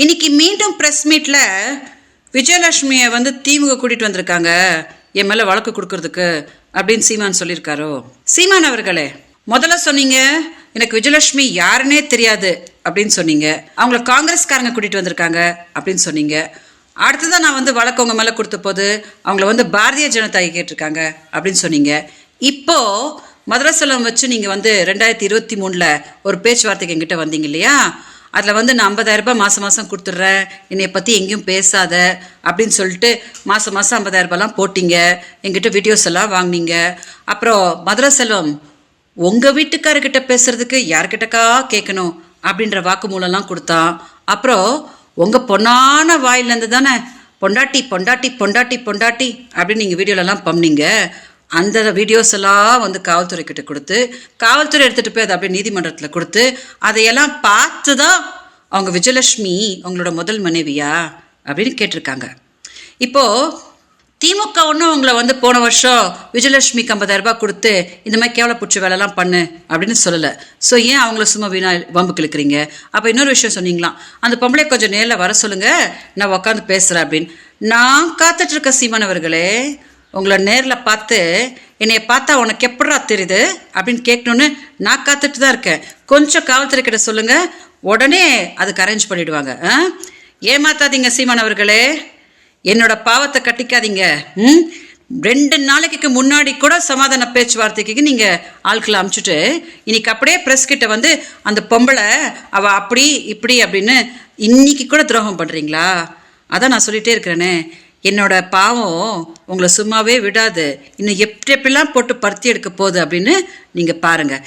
இன்னைக்கு மீண்டும் ப்ரெஸ் மீட்டில் விஜயலட்சுமியை வந்து திமுக கூட்டிகிட்டு வந்திருக்காங்க என் மேலே வழக்கு கொடுக்கறதுக்கு அப்படின்னு சீமான் சொல்லியிருக்காரோ. சீமான் அவர்களே, முதல்ல சொன்னீங்க எனக்கு விஜயலட்சுமி யாருன்னே தெரியாது அப்படின்னு சொன்னீங்க. அவங்கள காங்கிரஸ்காரங்க கூட்டிகிட்டு வந்திருக்காங்க அப்படின்னு சொன்னீங்க. அடுத்ததான் நான் வந்து வழக்கு உங்கள் மேலே கொடுத்த போது அவங்கள வந்து பாரதிய ஜனதா கேட்டிருக்காங்க அப்படின்னு சொன்னீங்க. இப்போது மதரசலம் வச்சு நீங்கள் வந்து 2023 ஒரு பேச்சுவார்த்தைக்கு எங்கிட்ட வந்தீங்க இல்லையா? அதில் வந்து நான் 50,000 ரூபாய் மாதம் கொடுத்துட்றேன், என்னை பற்றி எங்கேயும் பேசாத அப்படின்னு சொல்லிட்டு மாதம் 50,000 ரூபாய்லாம் போட்டிங்க. எங்கிட்ட வீடியோஸ் எல்லாம் வாங்கினீங்க. அப்புறம் மதுரசெல்வம் உங்கள் வீட்டுக்காரர்கிட்ட பேசுறதுக்கு யார்கிட்டக்கா கேட்கணும் அப்படின்ற வாக்குமூலம்லாம் கொடுத்தான். அப்புறம் உங்கள் பொண்ணான வாயிலேருந்து தானே பொண்டாட்டி பொண்டாட்டி பொண்டாட்டி பொண்டாட்டி அப்படின்னு நீங்கள் வீடியோலலாம் பண்ணீங்க. அந்த வீடியோஸ் எல்லாம் வந்து காவல்துறைக்கிட்ட கொடுத்து காவல்துறை எடுத்துகிட்டு போய் அதை அப்படியே நீதிமன்றத்தில் கொடுத்து அதையெல்லாம் பார்த்து தான் அவங்க விஜயலட்சுமி அவங்களோட முதல் மனைவியா அப்படின்னு கேட்டிருக்காங்க. இப்போது திமுக ஒன்றும் உங்களை வந்து போன வருஷம் விஜயலட்சுமிக்கு 50,000 ரூபாய் கொடுத்து இந்த மாதிரி கேவலப்புற்ற வேலைலாம் பண்ணு அப்படின்னு சொல்லலை. ஸோ ஏன் அவங்கள சும்மா வீணா வம்புக்கு இழுக்கிறீங்க? அப்போ இன்னொரு விஷயம் சொன்னீங்களாம், அந்த பொம்பளை கொஞ்சம் நேரில் வர சொல்லுங்கள், நான் உட்காந்து பேசுகிறேன் அப்படின்னு. நான் காத்துட்ருக்க சீமானவர்களே, உங்களை நேரில் பார்த்து என்னைய பார்த்தா உனக்கு எப்படா தெரியுது அப்படின்னு கேட்கணுன்னு நான் காத்துட்டு தான் இருக்கேன். கொஞ்சம் காவல்துறை கிட்ட சொல்லுங்கள், உடனே அதுக்கு அரேஞ்ச் பண்ணிவிடுவாங்க. ஏமாத்தாதீங்க சீமானவர்களே, என்னோட பாவத்தை கட்டிக்காதீங்க. 2 நாளைக்கு முன்னாடி கூட சமாதான பேச்சுவார்த்தைக்கு நீங்கள் ஆட்களை அமுச்சுட்டு இன்னைக்கு அப்படியே ப்ரெஸ் கிட்ட வந்து அந்த பொம்பளை அவள் அப்படி இப்படி அப்படின்னு இன்னைக்கு கூட துரோகம் பண்ணுறீங்களா? அதான் நான் சொல்லிகிட்டே இருக்கிறேனே, என்னோட பாவம் உங்களை சும்மாவே விடாது. இன்னும் எப்படிலாம் போட்டு பருத்தி எடுக்க போகுது அப்படின்னு நீங்கள் பாருங்கள்.